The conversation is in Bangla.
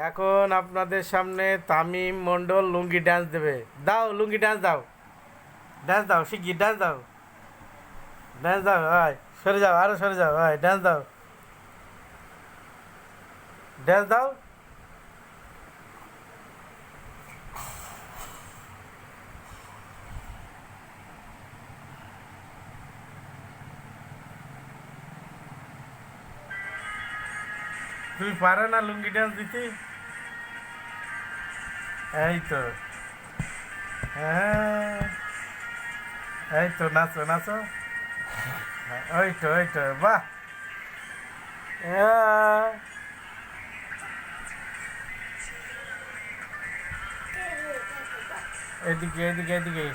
এখন আপনাদের সামনে তামিম মণ্ডল লুঙ্গি ডান্স দেবে। দাও লুঙ্গি ডান্স দাও, ডান্স দাও, শিগগির ডান্স দাও, ডান্স দাও। হয় সরে যাও, আরো সরে যাও, হয় ডান্স দাও, ডান্স দাও। তুমি পারো না লুঙ্গি ডান্স দিতে? এই তো, হ্যাঁ, এই তো নাচো নাচো, ওই তো ওই তো, বাহ। আহ, এদিকে এদিকে এদিকে।